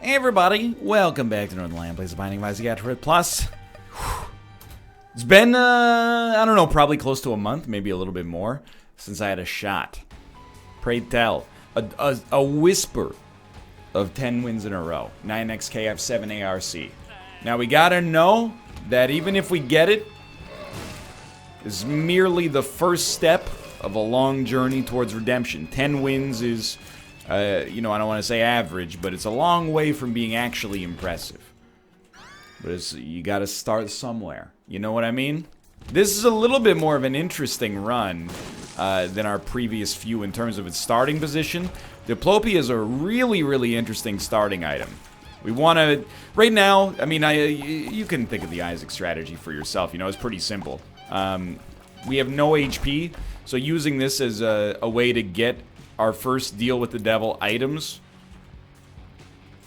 Hey everybody, welcome back to Northernlion, Plays the Binding of Isaac AFTERBIRTH Plus. It's been, I don't know, probably close to a month, maybe a little bit more, since I had a shot. Pray tell, a whisper of 10 wins in a row. 9XKF, 7 ARC. Now we gotta know that even if we get it, it's merely the first step of a long journey towards redemption. 10 wins is... you know, I don't want to say average, but it's a long way from being actually impressive. But you got to start somewhere. You know what I mean? This is a little bit more of an interesting run than our previous few in terms of its starting position. Diplopia is a really, really interesting starting item. We want to... Right now, I mean, you can think of the Isaac strategy for yourself. You know, it's pretty simple. We have no HP, so using this as a way to get our first deal with the devil items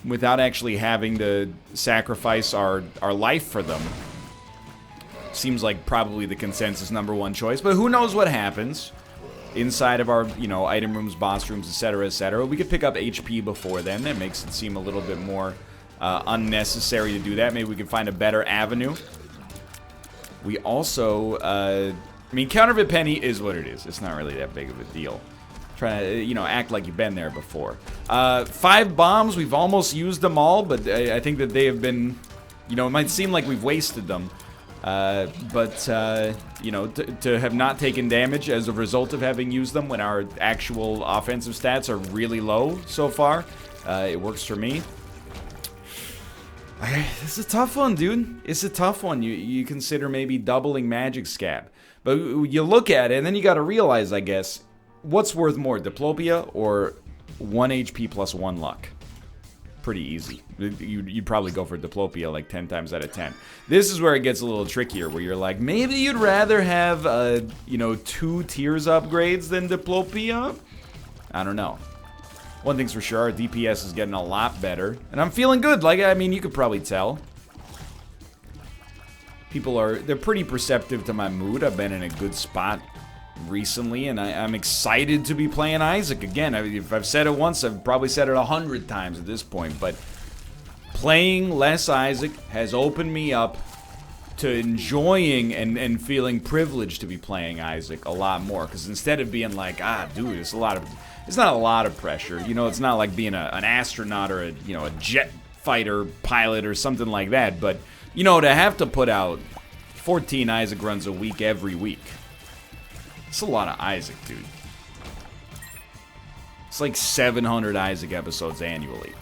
without actually having to sacrifice our life for them seems like probably the consensus #1 choice. But who knows what happens inside of our, you know, item rooms, boss rooms, etc., etc. We could pick up HP before then. That makes it seem a little bit more unnecessary to do that. Maybe we can find a better avenue. We also, I mean, counterfeit penny is what it is. It's not really that big of a deal. Trying to, you know, act like you've been there before. 5 bombs, we've almost used them all, but I think that they have been, you know, it might seem like we've wasted them. You know, to have not taken damage as a result of having used them when our actual offensive stats are really low so far, it works for me. It's a tough one, dude. It's a tough one. You consider maybe doubling Magic Scab. But you look at it, and then you gotta realize, I guess, what's worth more, Diplopia or 1 HP plus 1 luck? Pretty easy. You'd probably go for Diplopia like 10 times out of 10. This is where it gets a little trickier, where you're like, maybe you'd rather have, you know, 2 tiers upgrades than Diplopia? I don't know. One thing's for sure, our DPS is getting a lot better. And I'm feeling good. Like, I mean, you could probably tell. They're pretty perceptive to my mood. I've been in a good spot recently, and I'm excited to be playing Isaac again. I mean, if I've said it once, I've probably said it 100 times at this point, but playing less Isaac has opened me up to enjoying and feeling privileged to be playing Isaac a lot more, because instead of being like, dude, it's not a lot of pressure, you know, it's not like being an astronaut or a jet fighter pilot or something like that, but, you know, to have to put out 14 Isaac runs a week every week. It's a lot of Isaac, dude. It's like 700 Isaac episodes annually.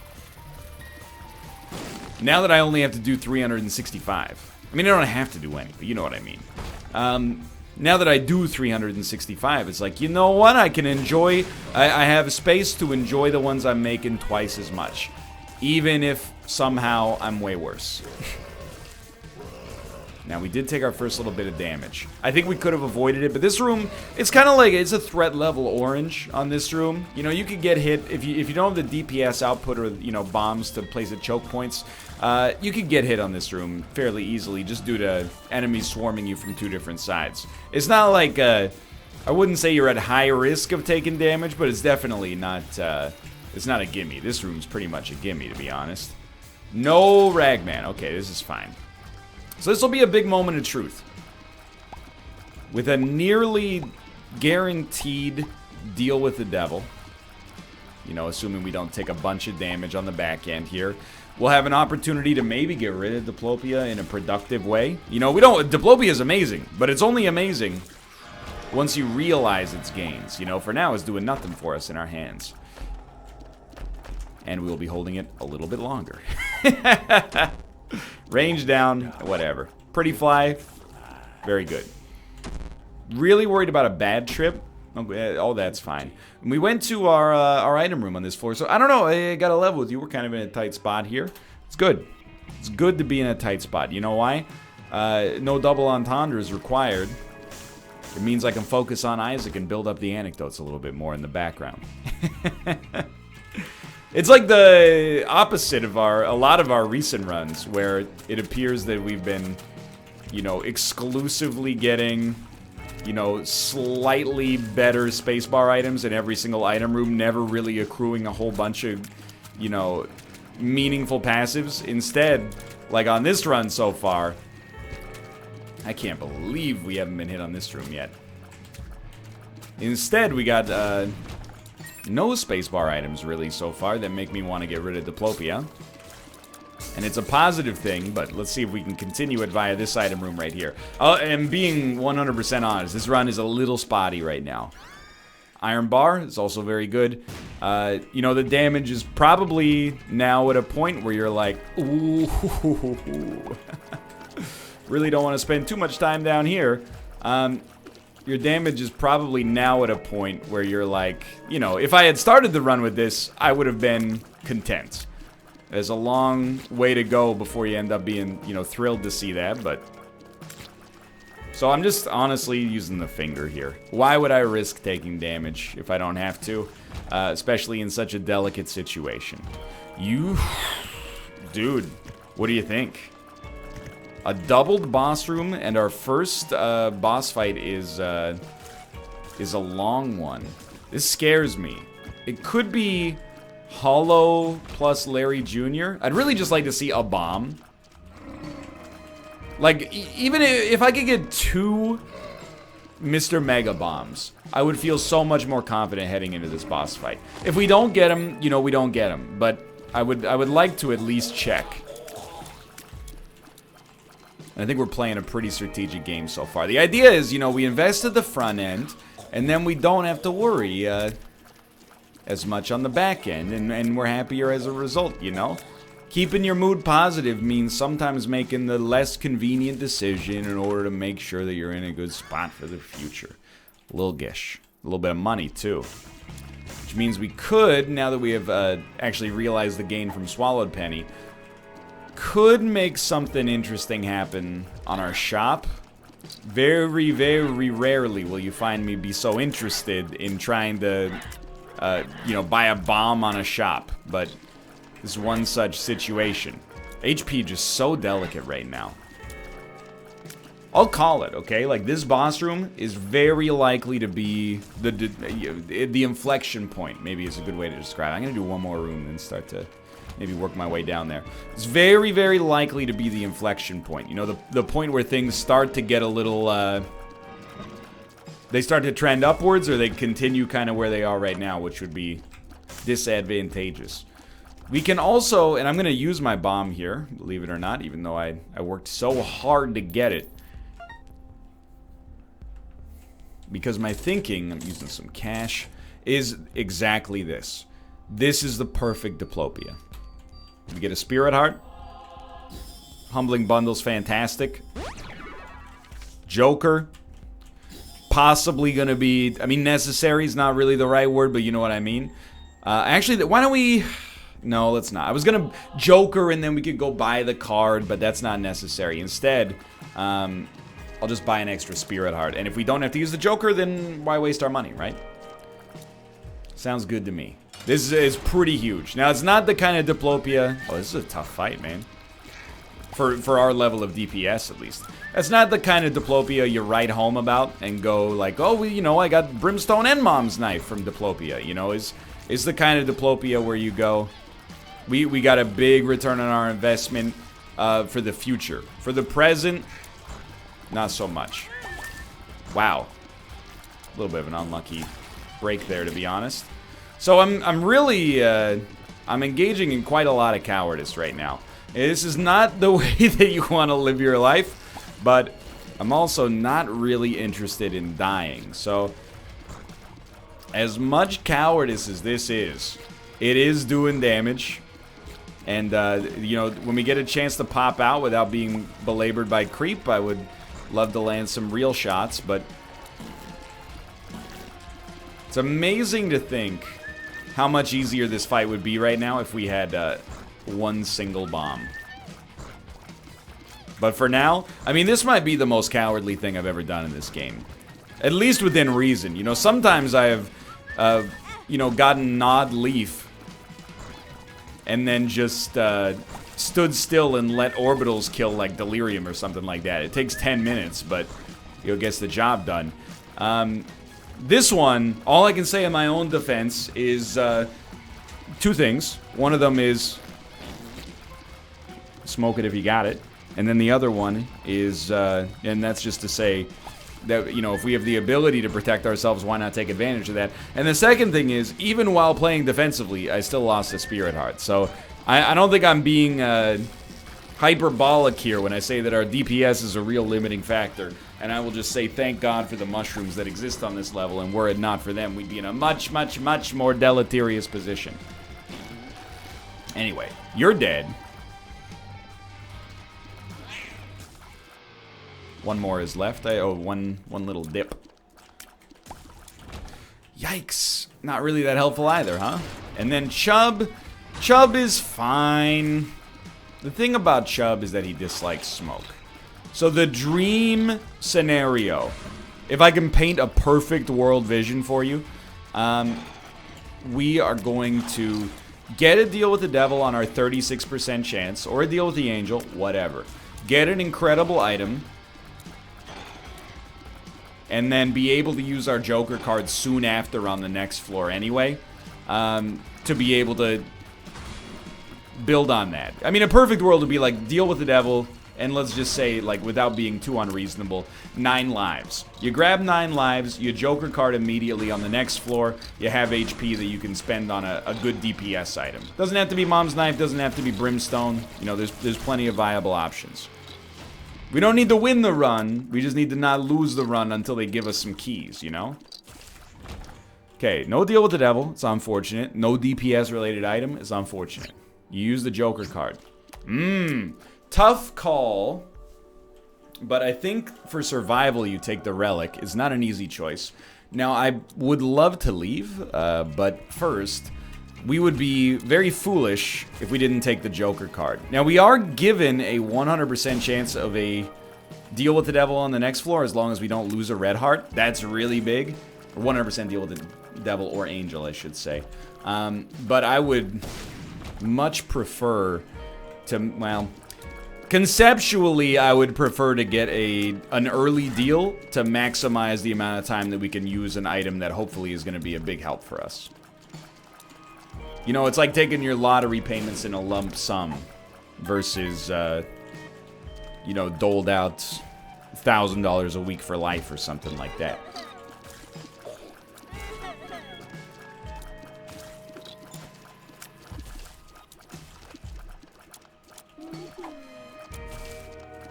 Now that I only have to do 365. I mean, I don't have to do any, but you know what I mean. Now that I do 365, it's like, you know what? I can enjoy... I have space to enjoy the ones I'm making twice as much. Even if somehow I'm way worse. Now, we did take our first little bit of damage. I think we could have avoided it, but this room, it's kind of like, it's a threat level orange on this room. You know, you could get hit, if you don't have the DPS output or, you know, bombs to place at choke points, you could get hit on this room fairly easily just due to enemies swarming you from 2 different sides. It's not like, I wouldn't say you're at high risk of taking damage, but it's definitely not, it's not a gimme. This room's pretty much a gimme, to be honest. No Ragman. Okay, this is fine. So this will be a big moment of truth. With a nearly guaranteed deal with the devil, you know, assuming we don't take a bunch of damage on the back end here, we'll have an opportunity to maybe get rid of Diplopia in a productive way. You know, Diplopia is amazing, but it's only amazing once you realize its gains. You know, for now, it's doing nothing for us in our hands. And we will be holding it a little bit longer. Range down, whatever. Pretty fly, very good. Really worried about a bad trip? Oh, that's fine. And we went to our item room on this floor, so I don't know, I got a level with you. We're kind of in a tight spot here. It's good. It's good to be in a tight spot. You know why? No double entendre is required. It means I can focus on Isaac and build up the anecdotes a little bit more in the background. It's like the opposite of a lot of our recent runs, where it appears that we've been, you know, exclusively getting, you know, slightly better spacebar items in every single item room, never really accruing a whole bunch of, you know, meaningful passives. Instead, like on this run so far, I can't believe we haven't been hit on this room yet. Instead, we got no spacebar items really so far that make me want to get rid of Diplopia. And it's a positive thing, but let's see if we can continue it via this item room right here. And being 100% honest, this run is a little spotty right now. Iron bar is also very good. You know, the damage is probably now at a point where you're like, ooh, really don't want to spend too much time down here. Your damage is probably now at a point where you're like, you know, if I had started the run with this, I would have been content. There's a long way to go before you end up being, you know, thrilled to see that, but... So I'm just honestly using the finger here. Why would I risk taking damage if I don't have to? Especially in such a delicate situation. Dude, what do you think? A doubled boss room, and our first boss fight is a long one. This scares me. It could be Hollow plus Larry Jr. I'd really just like to see a bomb. Like, even if I could get 2 Mr. Mega Bombs, I would feel so much more confident heading into this boss fight. If we don't get them, you know, we don't get them. But I would like to at least check. And I think we're playing a pretty strategic game so far. The idea is, you know, we invest at the front end, and then we don't have to worry as much on the back end, and we're happier as a result, you know? Keeping your mood positive means sometimes making the less convenient decision in order to make sure that you're in a good spot for the future. A little gish. A little bit of money, too. Which means we could, now that we have actually realized the gain from Swallowed Penny, could make something interesting happen on our shop. Very, very rarely will you find me be so interested in trying to, you know, buy a bomb on a shop. But this is one such situation. HP just so delicate right now. I'll call it, okay? Like, this boss room is very likely to be the inflection point, maybe is a good way to describe it. I'm going to do one more room and start to maybe work my way down there. It's very, very likely to be the inflection point. You know, the point where things start to get a little, they start to trend upwards, or they continue kind of where they are right now, which would be disadvantageous. We can also, and I'm going to use my bomb here, believe it or not, even though I worked so hard to get it. Because my thinking, I'm using some cash, is exactly this. This is the perfect Diplopia. We get a Spirit Heart. Humbling Bundle's fantastic. Joker. Possibly going to be, I mean, necessary is not really the right word, but you know what I mean. Actually, why don't we... No, let's not. I was going to Joker and then we could go buy the card, but that's not necessary. Instead, I'll just buy an extra Spirit Heart. And if we don't have to use the Joker, then why waste our money, right? Sounds good to me. This is pretty huge. Now, it's not the kind of Diplopia... Oh, this is a tough fight, man. For our level of DPS, at least. That's not the kind of Diplopia you write home about and go like, oh, well, you know, I got Brimstone and Mom's Knife from Diplopia. You know, is the kind of Diplopia where you go... We got a big return on our investment for the future. For the present, not so much. Wow. A little bit of an unlucky break there, to be honest. So I'm really, I'm engaging in quite a lot of cowardice right now. This is not the way that you want to live your life, but I'm also not really interested in dying. So, as much cowardice as this is, it is doing damage. And, you know, when we get a chance to pop out without being belabored by creep, I would love to land some real shots, but it's amazing to think how much easier this fight would be right now if we had one single bomb. But for now, I mean, this might be the most cowardly thing I've ever done in this game. At least within reason. You know, sometimes I have, you know, gotten Nod Leaf and then just stood still and let orbitals kill, like, Delirium or something like that. It takes 10 minutes, but it gets the job done. This one, all I can say in my own defense is 2 things. One of them is smoke it if you got it. And then the other one is, and that's just to say that, you know, if we have the ability to protect ourselves, why not take advantage of that? And the second thing is, even while playing defensively, I still lost a Spirit Heart. So I don't think I'm being hyperbolic here when I say that our DPS is a real limiting factor. And I will just say thank God for the mushrooms that exist on this level, and were it not for them, we'd be in a much, much, much more deleterious position. Anyway, you're dead. One more is left. One little dip. Yikes. Not really that helpful either, huh? And then Chubb. Chubb is fine. The thing about Chubb is that he dislikes smoke. So the dream scenario, if I can paint a perfect world vision for you, we are going to get a deal with the devil on our 36% chance, or a deal with the angel, whatever. Get an incredible item, and then be able to use our Joker card soon after on the next floor anyway, to be able to build on that. I mean, a perfect world would be like, deal with the devil, and let's just say, like, without being too unreasonable, 9 lives. You grab 9 lives, you Joker card immediately on the next floor, you have HP that you can spend on a good DPS item. Doesn't have to be Mom's Knife, doesn't have to be Brimstone, you know, there's plenty of viable options. We don't need to win the run, we just need to not lose the run until they give us some keys, you know? Okay, no deal with the devil, it's unfortunate. No DPS related item, it's unfortunate. You use the Joker card. Tough call, but I think for survival you take the relic. It's not an easy choice. Now, I would love to leave, but first, we would be very foolish if we didn't take the Joker card. Now, we are given a 100% chance of a deal with the devil on the next floor as long as we don't lose a red heart. That's really big. Or 100% deal with the devil or angel, I should say. But I would much prefer to, well, conceptually, I would prefer to get an early deal to maximize the amount of time that we can use an item that hopefully is going to be a big help for us. You know, it's like taking your lottery payments in a lump sum versus, you know, doled out $1,000 a week for life or something like that.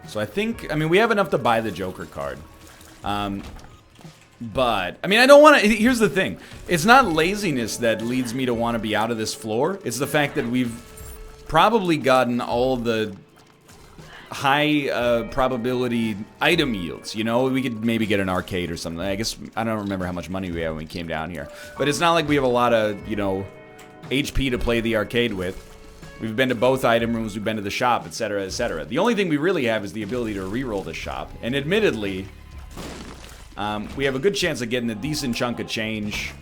So I think, I mean, we have enough to buy the Joker card. But, I mean, I don't want to, here's the thing. It's not laziness that leads me to want to be out of this floor. It's the fact that we've probably gotten all the high probability item yields. You know, we could maybe get an arcade or something. I guess, I don't remember how much money we had when we came down here. But it's not like we have a lot of, you know, HP to play the arcade with. We've been to both item rooms, we've been to the shop, etc., etc. The only thing we really have is the ability to reroll the shop. And admittedly, we have a good chance of getting a decent chunk of change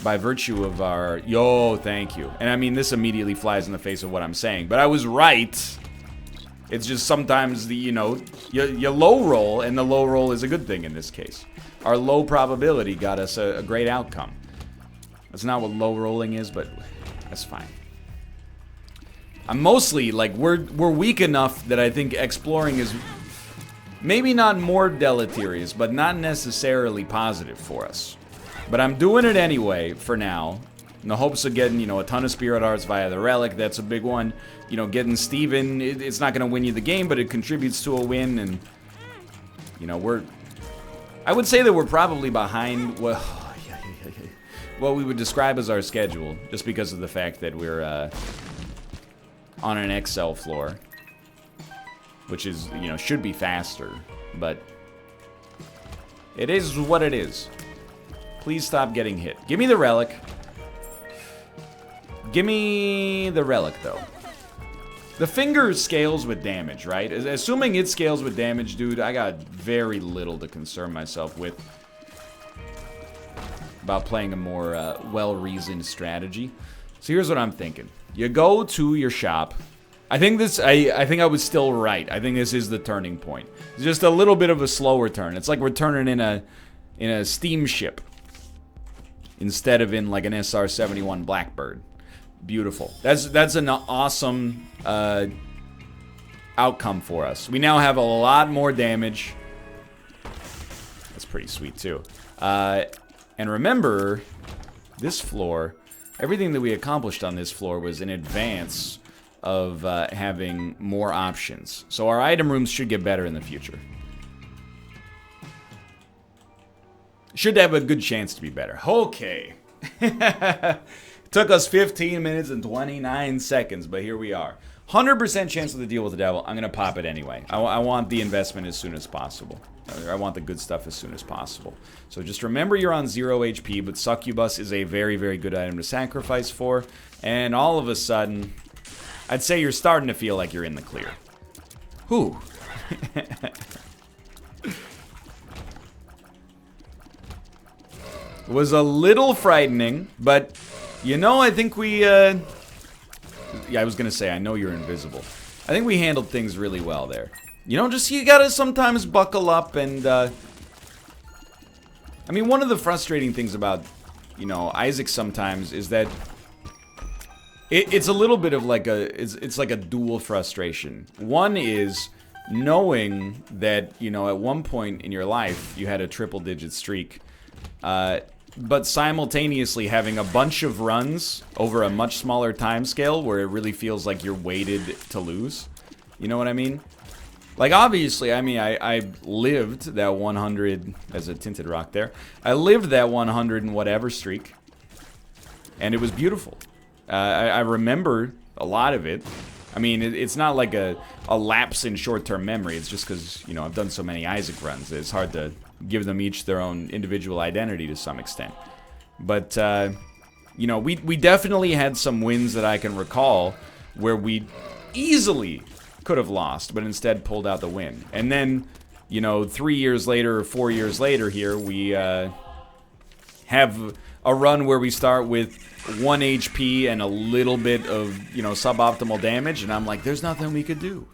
by virtue of our... Yo, thank you. And I mean, this immediately flies in the face of what I'm saying. But I was right. It's just sometimes, the you know, you low roll, and the low roll is a good thing in this case. Our low probability got us a great outcome. That's not what low rolling is, but... that's fine. I'm mostly, like, we're weak enough that I think exploring is maybe not more deleterious, but not necessarily positive for us. But I'm doing it anyway, for now, in the hopes of getting, you know, a ton of Spirit Hearts via the Relic. That's a big one. You know, getting Steven, it's not going to win you the game, but it contributes to a win, and, you know, I would say that we're probably behind, well... what we would describe as our schedule, just because of the fact that we're on an XL floor, which is, you know, should be faster, but it is what it is. Please stop getting hit. Give me the relic. Give me the relic, though. The finger scales with damage, right? Assuming it scales with damage, dude, I got very little to concern myself with about playing a more well-reasoned strategy. So here's what I'm thinking. You go to your shop. I think I was still right. I think this is the turning point. It's just a little bit of a slower turn. It's like we're turning in a steamship instead of in like an SR-71 Blackbird. Beautiful. That's an awesome outcome for us. We now have a lot more damage. That's pretty sweet too. And remember, this floor, everything that we accomplished on this floor was in advance of having more options. So our item rooms should get better in the future. Should have a good chance to be better. Okay. Took us 15 minutes and 29 seconds, but here we are. 100% chance of the deal with the devil. I'm going to pop it anyway. I want the investment as soon as possible. I want the good stuff as soon as possible. So just remember you're on 0 HP, but Succubus is a very, very good item to sacrifice for. And all of a sudden, I'd say you're starting to feel like you're in the clear. Whew. It was a little frightening, but, you know, I think we, yeah, I was gonna say, I know you're invisible. I think we handled things really well there. You know, just, you gotta sometimes buckle up and, I mean, one of the frustrating things about, you know, Isaac sometimes is that it's a little bit of like it's like a dual frustration. One is knowing that, you know, at one point in your life, you had a triple-digit streak, but simultaneously having a bunch of runs over a much smaller time scale where it really feels like you're weighted to lose. You know what I mean? Like, obviously, I mean, I lived that 100, as a tinted rock there, I lived that 100 and whatever streak, and it was beautiful. I remember a lot of it. I mean, it's not like a lapse in short-term memory. It's just because, you know, I've done so many Isaac runs. It's hard to give them each their own individual identity to some extent. But, you know, we definitely had some wins that I can recall where we easily could have lost, but instead pulled out the win. And then, you know, 3 years later or 4 years later here, we have a run where we start with 1 HP and a little bit of, you know, suboptimal damage, and I'm like, there's nothing we could do.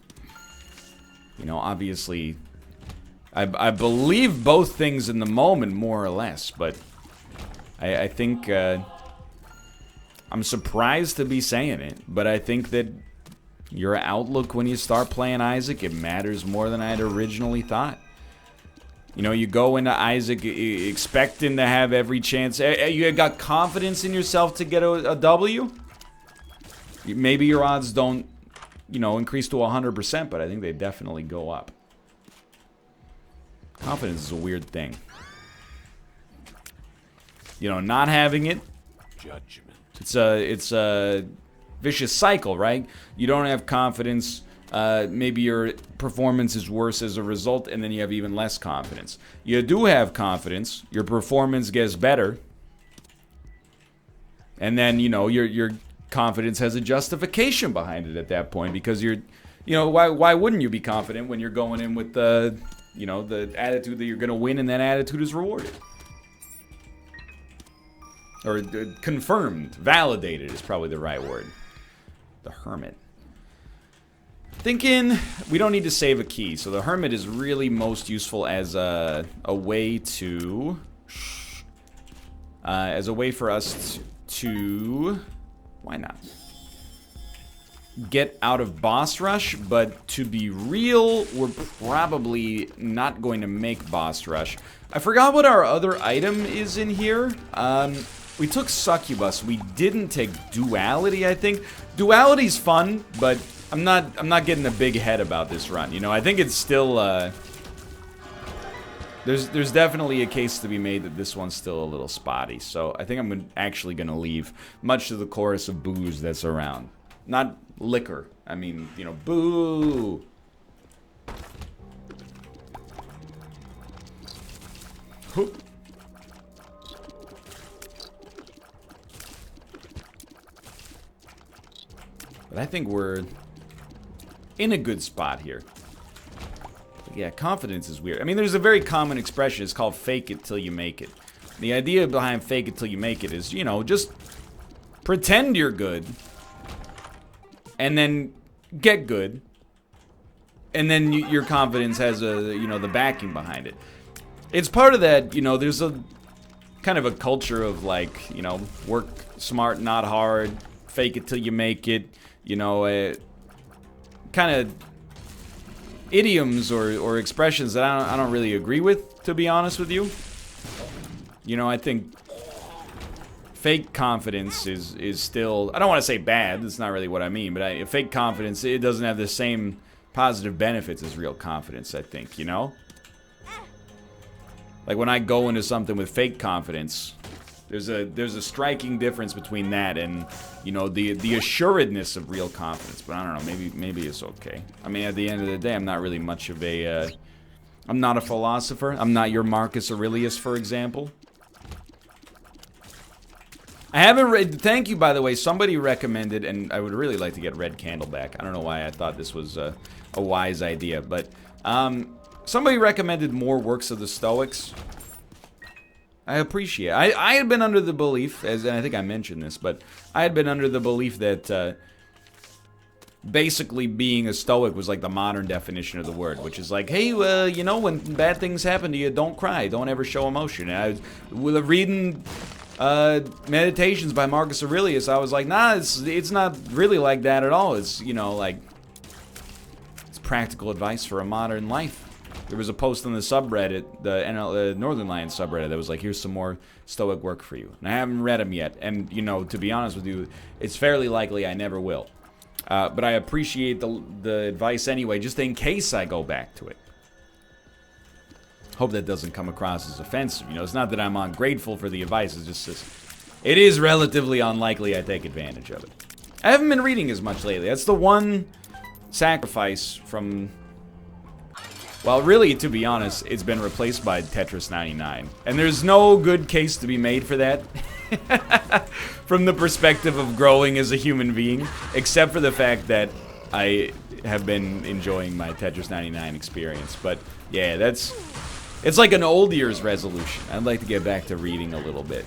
You know, obviously, I believe both things in the moment, more or less, but I think, I'm surprised to be saying it, but I think that your outlook when you start playing Isaac, it matters more than I had originally thought. You know, you go into Isaac expecting to have every chance. You got confidence in yourself to get a W. Maybe your odds don't, you know, increase to 100%, but I think they definitely go up. Confidence is a weird thing. You know, not having it, judgment. It's a vicious cycle, right? You don't have confidence. Maybe your performance is worse as a result, and then you have even less confidence. You do have confidence, your performance gets better, and then, you know, your confidence has a justification behind it at that point, because you're, you know, why wouldn't you be confident when you're going in with the, you know, the attitude that you're going to win, and that attitude is rewarded? Or confirmed, validated is probably the right word. The Hermit. Thinking we don't need to save a key, so the Hermit is really most useful as a way to, as a way for us to, why not, get out of boss rush. But to be real, we're probably not going to make boss rush. I forgot what our other item is in here. We took Succubus. We didn't take Duality, I think. Duality's fun, but I'm not getting a big head about this run. You know, I think it's still there's definitely a case to be made that this one's still a little spotty. So I think I'm actually gonna leave, much to the chorus of boos that's around. Not liquor. I mean, you know, boo. Hoop. But I think we're in a good spot here. But yeah, confidence is weird. I mean, there's a very common expression. It's called fake it till you make it. The idea behind fake it till you make it is, you know, just pretend you're good, and then get good, and then your confidence has a, you know, the backing behind it. It's part of that, you know, there's a kind of a culture of, like, you know, work smart, not hard. fake it till you make it, you know, kind of idioms or expressions that I don't really agree with, to be honest with you. You know, I think fake confidence is still, I don't want to say bad, that's not really what I mean, but fake confidence, it doesn't have the same positive benefits as real confidence, I think, you know? Like when I go into something with fake confidence, there's a striking difference between that and, you know, the assuredness of real confidence. But I don't know, maybe it's okay. I mean, at the end of the day, I'm not really much of a, I'm not a philosopher. I'm not your Marcus Aurelius, for example. I haven't read, thank you, by the way, somebody recommended, and I would really like to get Red Candle back. I don't know why I thought this was a wise idea, but somebody recommended more works of the Stoics. I appreciate it. I had been under the belief, and I think I mentioned this, but I had been under the belief that basically being a Stoic was like the modern definition of the word, which is like, hey, you know, when bad things happen to you, don't cry, don't ever show emotion. And I was reading Meditations by Marcus Aurelius, I was like, nah, it's not really like that at all. It's, you know, like, it's practical advice for a modern life. There was a post on the subreddit, the Northernlion subreddit, that was like, here's some more Stoic work for you. And I haven't read them yet, and, you know, to be honest with you, it's fairly likely I never will. But I appreciate the advice anyway, just in case I go back to it. Hope that doesn't come across as offensive. You know, it's not that I'm ungrateful for the advice, it's just it is relatively unlikely I take advantage of it. I haven't been reading as much lately. That's the one sacrifice from, well, really, to be honest, it's been replaced by Tetris 99. And there's no good case to be made for that from the perspective of growing as a human being, except for the fact that I have been enjoying my Tetris 99 experience. But yeah, it's like an old year's resolution. I'd like to get back to reading a little bit.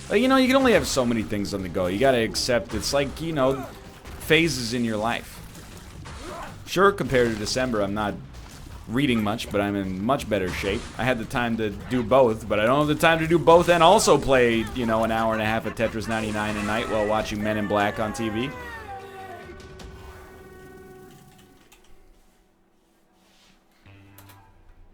But, you know, you can only have so many things on the go. You gotta accept it's like, you know, phases in your life. Sure, compared to December, I'm not reading much, but I'm in much better shape. I had the time to do both, but I don't have the time to do both and also play, you know, an hour and a half of Tetris 99 a night while watching Men in Black on TV.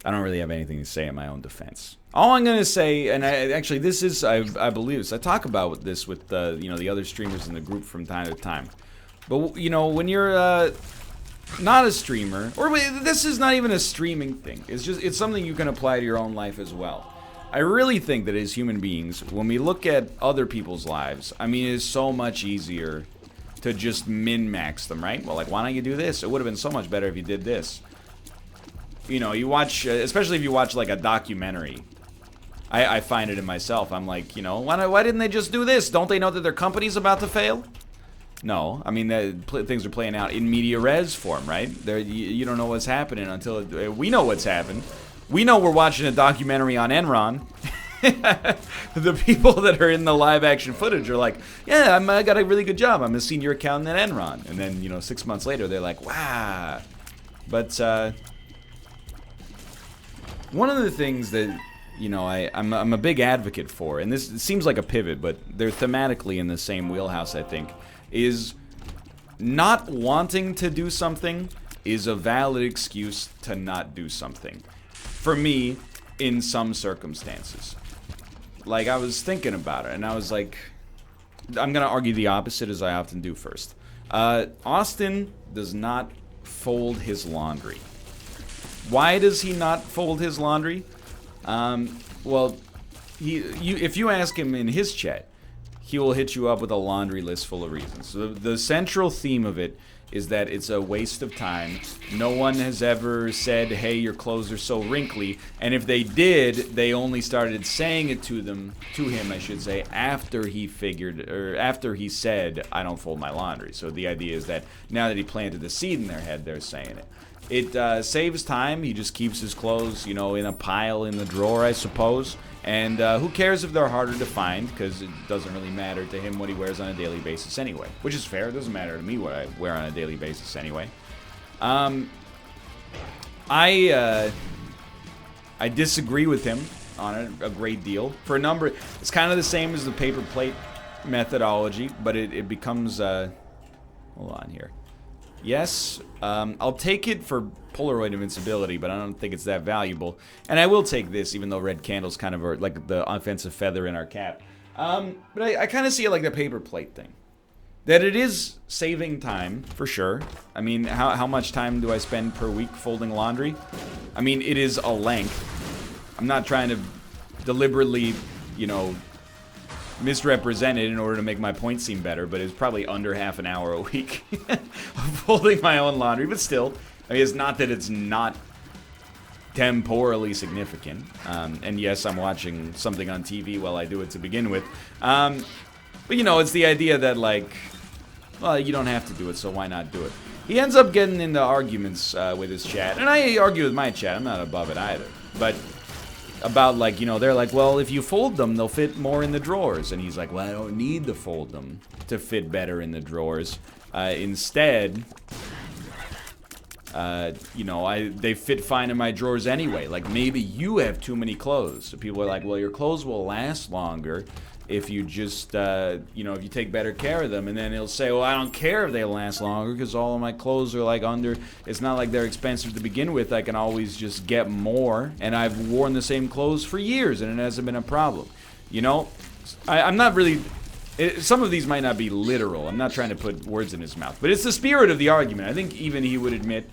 I don't really have anything to say in my own defense. All I'm gonna say, and actually this is, I believe this, I talk about this with you know, the other streamers in the group from time to time. But, you know, when you're not a streamer, or this is not even a streaming thing, it's something you can apply to your own life as well. I really think that as human beings, when we look at other people's lives, I mean, it's so much easier to just min-max them, right? Well, like, why don't you do this? It would have been so much better if you did this. You know, you watch, especially if you watch like a documentary. I find it in myself. I'm like, you know, why didn't they just do this? Don't they know that their company's about to fail? No, I mean, things are playing out in media res form, right? You don't know what's happening until we know what's happened. We know we're watching a documentary on Enron. The people that are in the live action footage are like, yeah, I got a really good job. I'm a senior accountant at Enron. And then, you know, 6 months later, they're like, wow. But, one of the things that, you know, I'm a big advocate for, and this seems like a pivot, but they're thematically in the same wheelhouse, I think, is not wanting to do something is a valid excuse to not do something. For me, in some circumstances. Like, I was thinking about it, and I was like, I'm going to argue the opposite, as I often do first. Austin does not fold his laundry. Why does he not fold his laundry? Well, if you ask him in his chat, he will hit you up with a laundry list full of reasons. So the central theme of it is that it's a waste of time. No one has ever said, hey, your clothes are so wrinkly. And if they did, they only started saying it to him, I should say, after he said, I don't fold my laundry. So the idea is that now that he planted the seed in their head, they're saying it. It saves time. He just keeps his clothes, you know, in a pile in the drawer, I suppose. And who cares if they're harder to find, because it doesn't really matter to him what he wears on a daily basis anyway. Which is fair. It doesn't matter to me what I wear on a daily basis anyway. I disagree with him on it a great deal. For a number, it's kind of the same as the paper plate methodology, but it becomes, hold on here. Yes, I'll take it for Polaroid invincibility, but I don't think it's that valuable. And I will take this, even though red candles kind of are like the offensive feather in our cap. But I kind of see it like the paper plate thing. That it is saving time, for sure. I mean, how much time do I spend per week folding laundry? I mean, it is a length. I'm not trying to deliberately, you know, misrepresent it in order to make my point seem better, but it's probably under half an hour a week of folding my own laundry. But still, I mean, it's not that it's not temporally significant. And yes, I'm watching something on TV while I do it to begin with. But, you know, it's the idea that, like, well, you don't have to do it, so why not do it? He ends up getting into arguments with his chat. And I argue with my chat. I'm not above it either. But about, like, you know, they're like, well, if you fold them, they'll fit more in the drawers. And he's like, well, I don't need to fold them to fit better in the drawers. Instead, you know, they fit fine in my drawers anyway. Like, maybe you have too many clothes. So people are like, well, your clothes will last longer if you just, you know, if you take better care of them. And then he'll say, well, I don't care if they last longer because all of my clothes are, like, under, it's not like they're expensive to begin with. I can always just get more, and I've worn the same clothes for years, and it hasn't been a problem. You know, I'm not really, some of these might not be literal. I'm not trying to put words in his mouth, but it's the spirit of the argument. I think even he would admit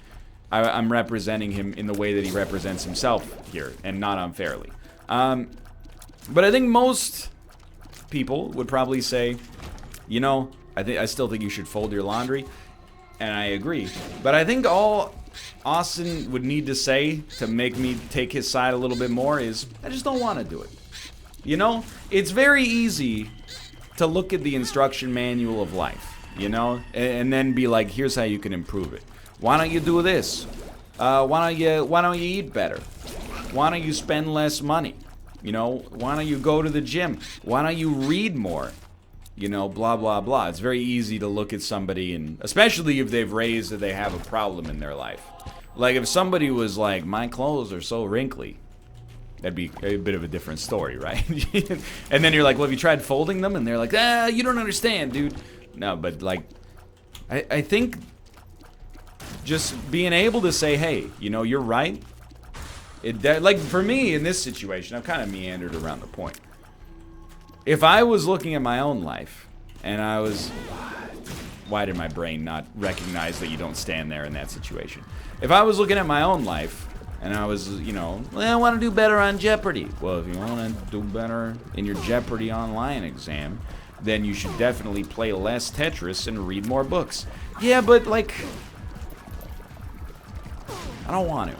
I'm representing him in the way that he represents himself here, and not unfairly. But I think most people would probably say, you know, I still think you should fold your laundry, and I agree. But I think all Austin would need to say to make me take his side a little bit more is, I just don't want to do it. You know, it's very easy to look at the instruction manual of life, you know, and then be like, here's how you can improve it. Why don't you do this? Why don't you eat better? Why don't you spend less money? You know, why don't you go to the gym? Why don't you read more? You know, blah, blah, blah. It's very easy to look at somebody, and especially if they've raised that they have a problem in their life. Like, if somebody was like, my clothes are so wrinkly, that'd be a bit of a different story, right? And then you're like, well, have you tried folding them? And they're like, you don't understand, dude. No, but, like, I think just being able to say, hey, you know, you're right. Like, for me, in this situation, I've kind of meandered around the point. If I was looking at my own life, and I was... Why did my brain not recognize that you don't stand there in that situation? If I was looking at my own life, and I was, you know, well, I want to do better on Jeopardy. Well, if you want to do better in your Jeopardy online exam, then you should definitely play less Tetris and read more books. Yeah, but, like... I don't want to.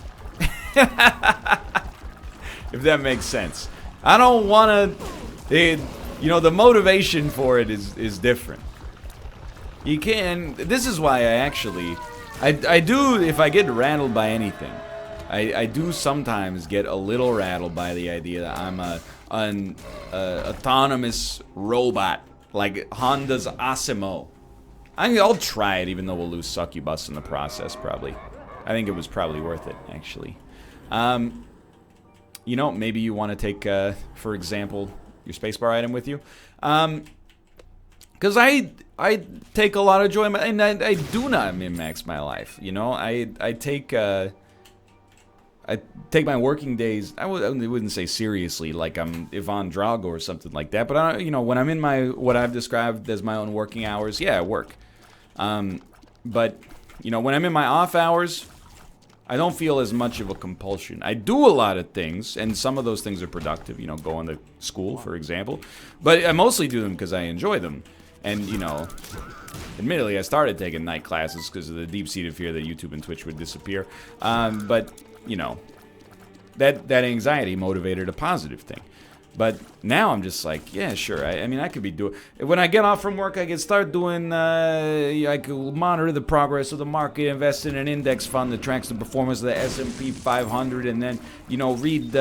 If that makes sense. I don't want to, you know, the motivation for it is different. You can, this is why I do, if I get rattled by anything, I do sometimes get a little rattled by the idea that I'm an autonomous robot, like Honda's Asimo. I'll try it, even though we'll lose succubus in the process, probably. I think it was probably worth it, actually. You know, maybe you want to take, for example, your spacebar item with you. Because I take a lot of joy in my, and I do not min-max my life, you know? I take my working days, I wouldn't say seriously, like I'm Ivan Drago or something like that, but, you know, when I'm in my, what I've described as my own working hours, yeah, I work. But, you know, when I'm in my off hours, I don't feel as much of a compulsion. I do a lot of things, and some of those things are productive, you know, going to school, for example. But I mostly do them because I enjoy them. And, you know, admittedly, I started taking night classes because of the deep-seated fear that YouTube and Twitch would disappear. But, you know, that anxiety motivated a positive thing. But now I'm just like, yeah, sure. I mean, I could be doing... When I get off from work, I can start doing... I could monitor the progress of the market, invest in an index fund that tracks the performance of the S&P 500, and then, you know, read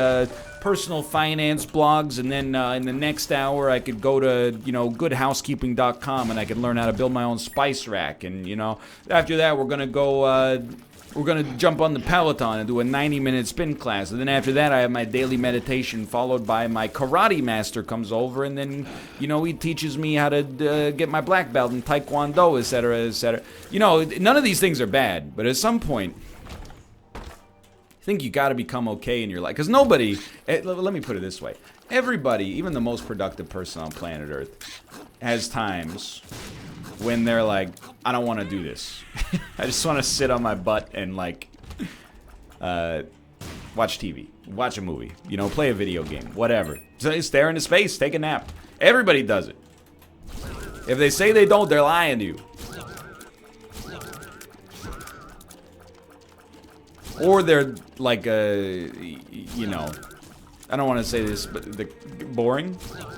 personal finance blogs, and then in the next hour, I could go to, you know, goodhousekeeping.com, and I could learn how to build my own spice rack. And, you know, after that, we're going to go... we're going to jump on the Peloton and do a 90-minute spin class. And then after that, I have my daily meditation, followed by my karate master comes over. And then, you know, he teaches me how to get my black belt in Taekwondo, etc., etc. You know, none of these things are bad. But at some point, I think you got to become okay in your life. Because nobody, let me put it this way. Everybody, even the most productive person on planet Earth, has times when they're like, I don't want to do this. I just want to sit on my butt and, like, watch TV, watch a movie, you know, play a video game, whatever. Just stare into space, take a nap. Everybody does it. If they say they don't, they're lying to you. Or they're like, you know, I don't want to say this, but boring?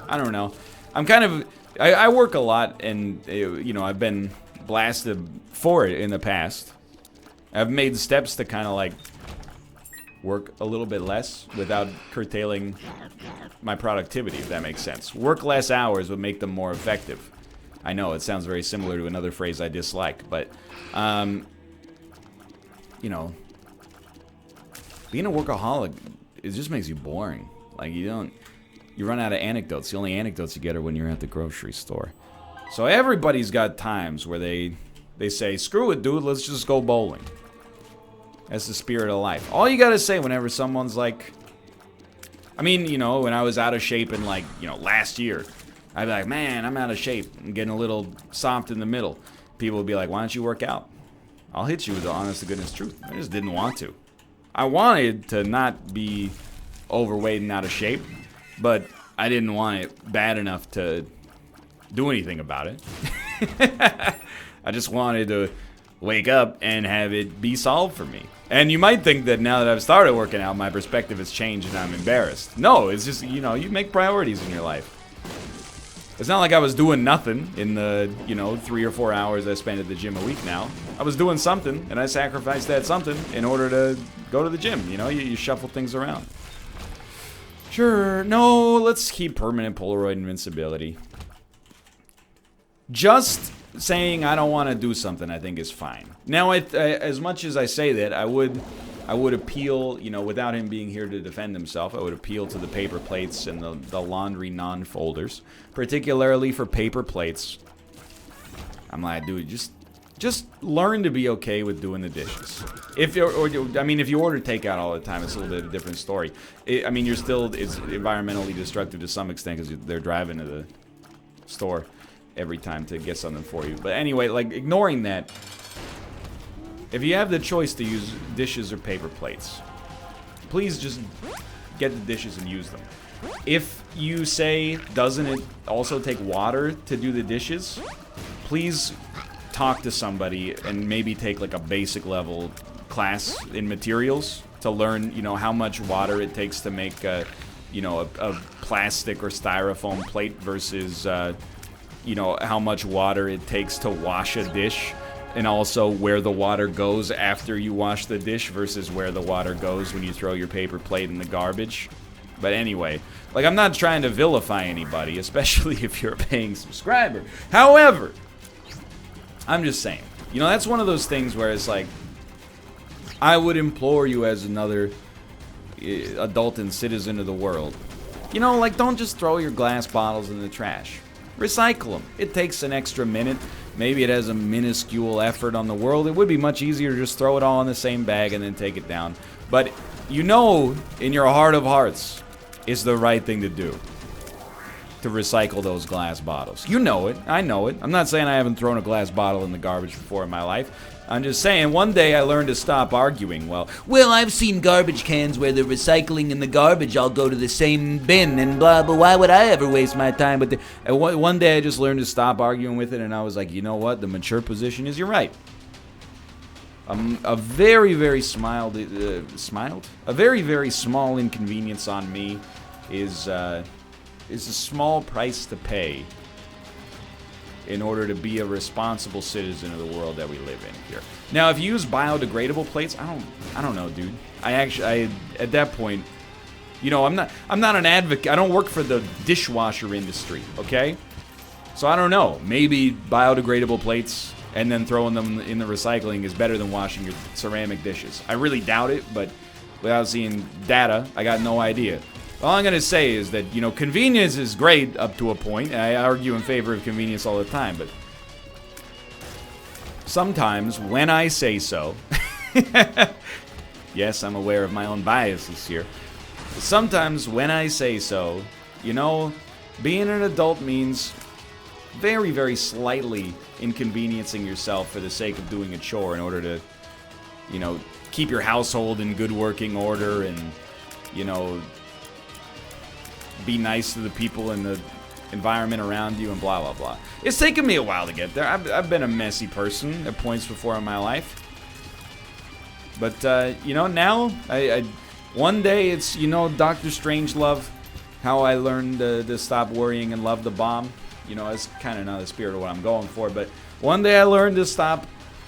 I don't know. I'm kind of, I work a lot, and, you know, I've been blasted for it in the past. I've made steps to kind of, like, work a little bit less without curtailing my productivity, if that makes sense. Work less hours would make them more effective. I know, it sounds very similar to another phrase I dislike, but, you know, being a workaholic, it just makes you boring. Like, you run out of anecdotes. The only anecdotes you get are when you're at the grocery store. So everybody's got times where they say, screw it, dude, let's just go bowling. That's the spirit of life. All you gotta say whenever someone's like, I mean, you know, when I was out of shape in, like, you know, last year, I'd be like, man, I'm out of shape. I'm getting a little soft in the middle. People would be like, why don't you work out? I'll hit you with the honest to goodness truth. I just didn't want to. I wanted to not be overweight and out of shape, but I didn't want it bad enough to do anything about it. I just wanted to wake up and have it be solved for me. And you might think that now that I've started working out, my perspective has changed and I'm embarrassed. No, it's just, you know, you make priorities in your life. It's not like I was doing nothing in the, you know, 3 or 4 hours I spend at the gym a week now. I was doing something, and I sacrificed that something in order to go to the gym. You know, you shuffle things around. Sure, no, let's keep permanent Polaroid invincibility. Just saying I don't want to do something, I think, is fine. Now, as much as I say that, I would appeal, you know, without him being here to defend himself, I would appeal to the paper plates and the laundry non-folders, particularly for paper plates. I'm like, dude, just learn to be okay with doing the dishes. If you order takeout all the time, it's a little bit of a different story. I mean, it's environmentally destructive to some extent because they're driving to the store every time to get something for you. But anyway, like, ignoring that, if you have the choice to use dishes or paper plates, please just get the dishes and use them. If you say, doesn't it also take water to do the dishes, please talk to somebody and maybe take like a basic level class in materials to learn, you know, how much water it takes to make a plastic or styrofoam plate versus, you know, how much water it takes to wash a dish. And also where the water goes after you wash the dish versus where the water goes when you throw your paper plate in the garbage. But anyway, like, I'm not trying to vilify anybody, especially if you're a paying subscriber. However, I'm just saying, you know, that's one of those things where it's like, I would implore you as another adult and citizen of the world, you know, like, don't just throw your glass bottles in the trash. Recycle them. It takes an extra minute. Maybe it has a minuscule effort on the world. It would be much easier to just throw it all in the same bag and then take it down. But you know, in your heart of hearts, it's the right thing to do to recycle those glass bottles. You know it. I know it. I'm not saying I haven't thrown a glass bottle in the garbage before in my life. I'm just saying one day I learned to stop arguing. Well, I've seen garbage cans where the recycling and the garbage all go to the same bin and blah, but why would I ever waste my time with and one day I just learned to stop arguing with it, and I was like, you know what? The mature position is you're right. A very, very a very, very small inconvenience on me is a small price to pay in order to be a responsible citizen of the world that we live in here. Now, if you use biodegradable plates, I don't know, dude. I at that point, you know, I'm not an advocate. I don't work for the dishwasher industry, okay? So I don't know. Maybe biodegradable plates and then throwing them in the recycling is better than washing your ceramic dishes. I really doubt it, but without seeing data, I got no idea. All I'm going to say is that, you know, convenience is great up to a point, and I argue in favor of convenience all the time, but sometimes when I say so, yes, I'm aware of my own biases here, sometimes when I say so, you know, being an adult means very, very slightly inconveniencing yourself for the sake of doing a chore in order to, you know, keep your household in good working order and, you know, be nice to the people in the environment around you and blah, blah, blah. It's taken me a while to get there. I've been a messy person at points before in my life. But, you know, now, one day it's, you know, Dr. Strangelove, how I learned to stop worrying and love the bomb. You know, it's kind of not the spirit of what I'm going for. But one day I learned to stop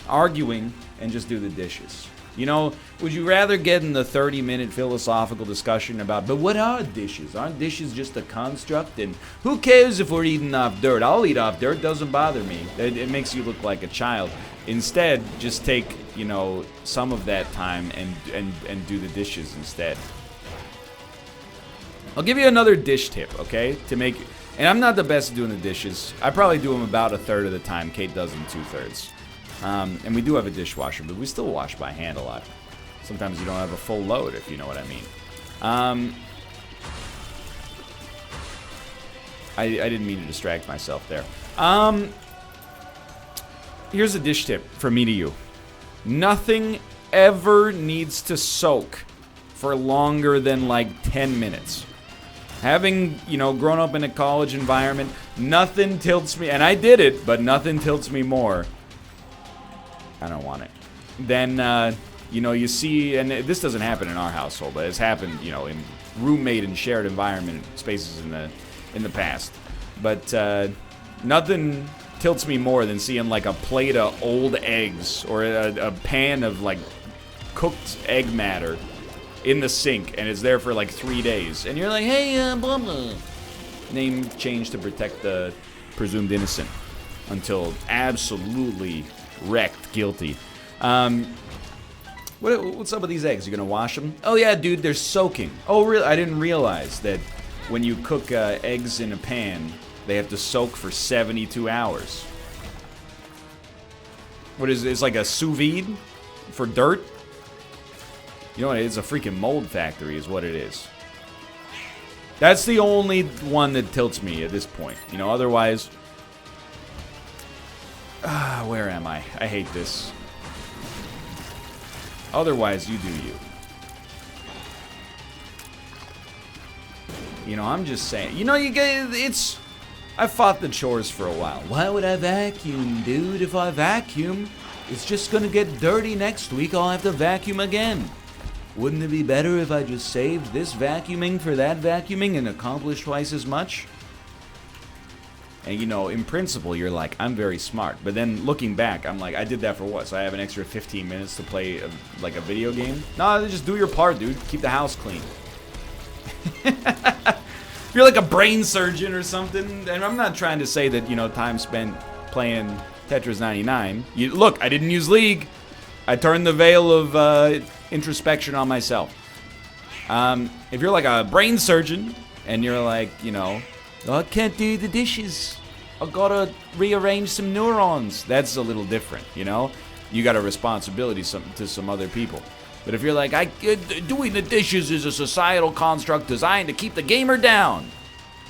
arguing and just do the dishes. You know, would you rather get in the 30-minute philosophical discussion about, but what are dishes? Aren't dishes just a construct? And who cares if we're eating off dirt? I'll eat off dirt. Doesn't bother me. It makes you look like a child. Instead, just take, you know, some of that time and do the dishes instead. I'll give you another dish tip, okay? To make, and I'm not the best at doing the dishes. I probably do them about a third of the time. Kate does them 2/3. And we do have a dishwasher, but we still wash by hand a lot. Sometimes you don't have a full load, if you know what I mean. I didn't mean to distract myself there. Here's a dish tip from me to you. Nothing ever needs to soak for longer than like 10 minutes. Having, you know, grown up in a college environment, nothing tilts me, and I did it, but nothing tilts me more. I don't want it. Then, you know, you see, and this doesn't happen in our household, but it's happened, you know, in roommate and shared environment spaces in the past. But nothing tilts me more than seeing like a plate of old eggs or a pan of like cooked egg matter in the sink, and it's there for like 3 days, and you're like, hey, blah blah. Name changed to protect the presumed innocent until absolutely wrecked guilty. What's up with these eggs? You gonna wash them? Oh yeah, dude, they're soaking. Oh really? I didn't realize that when you cook eggs in a pan, they have to soak for 72 hours. What is it? It's like a sous vide for dirt? You know what? It's a freaking mold factory is what it is. That's the only one that tilts me at this point. You know, otherwise... where am I? I hate this. Otherwise, you do you. You know, I'm just saying. You know, you get it's. I fought the chores for a while. Why would I vacuum, dude? If I vacuum, it's just gonna get dirty next week. I'll have to vacuum again. Wouldn't it be better if I just saved this vacuuming for that vacuuming and accomplished twice as much? And you know, in principle, you're like, I'm very smart. But then looking back, I'm like, I did that for what? So I have an extra 15 minutes to play like a video game? No, just do your part, dude. Keep the house clean. If you're like a brain surgeon or something, and I'm not trying to say that, you know, time spent playing Tetris 99. Look, I didn't use League. I turned the veil of introspection on myself. If you're like a brain surgeon, and you're like, you know, I can't do the dishes. I gotta rearrange some neurons. That's a little different, you know? You got a responsibility to some other people. But if you're like, doing the dishes is a societal construct designed to keep the gamer down.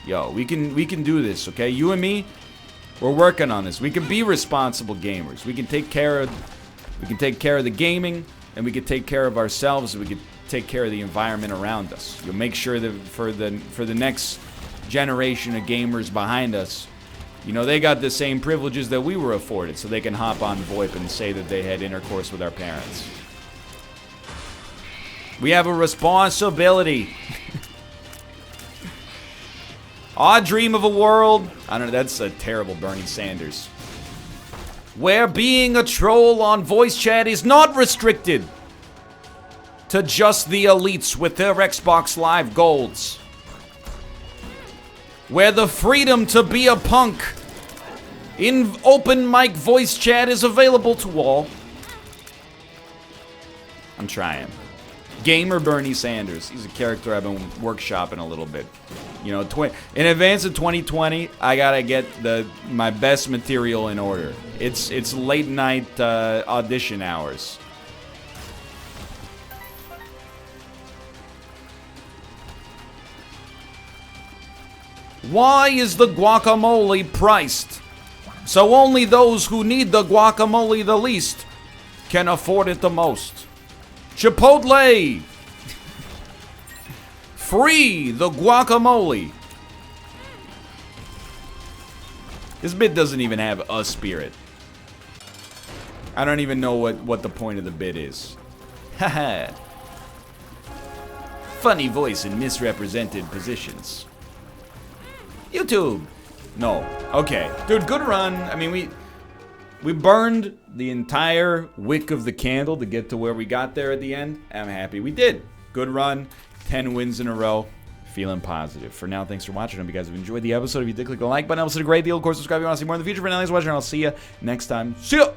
Yo, we can do this, okay? You and me, we're working on this. We can be responsible gamers. We can take care of the gaming, and we can take care of ourselves, and we can take care of the environment around us. You'll make sure that for the next generation of gamers behind us, you know, they got the same privileges that we were afforded, so they can hop on VoIP and say that they had intercourse with our parents. We have a responsibility. I dream of a world. I don't know, that's a terrible Bernie Sanders. Where being a troll on voice chat is not restricted to just the elites with their Xbox Live golds. Where the freedom to be a punk in open mic voice chat is available to all. I'm trying. Gamer Bernie Sanders. He's a character I've been workshopping a little bit. You know, in advance of 2020, I gotta get my best material in order. It's late night audition hours. Why is the guacamole priced? So only those who need the guacamole the least can afford it the most. Chipotle! Free the guacamole! This bit doesn't even have a spirit. I don't even know what the point of the bit is. Haha. Funny voice in misrepresented positions. YouTube! No. Okay. Dude, good run. I mean, we burned the entire wick of the candle to get to where we got there at the end. I'm happy we did. Good run. 10 wins in a row. Feeling positive. For now, thanks for watching. I hope you guys have enjoyed the episode. If you did, click the like button. That was a great deal. Of course, subscribe if you want to see more in the future. For now, thanks for watching. I'll see you next time. See ya!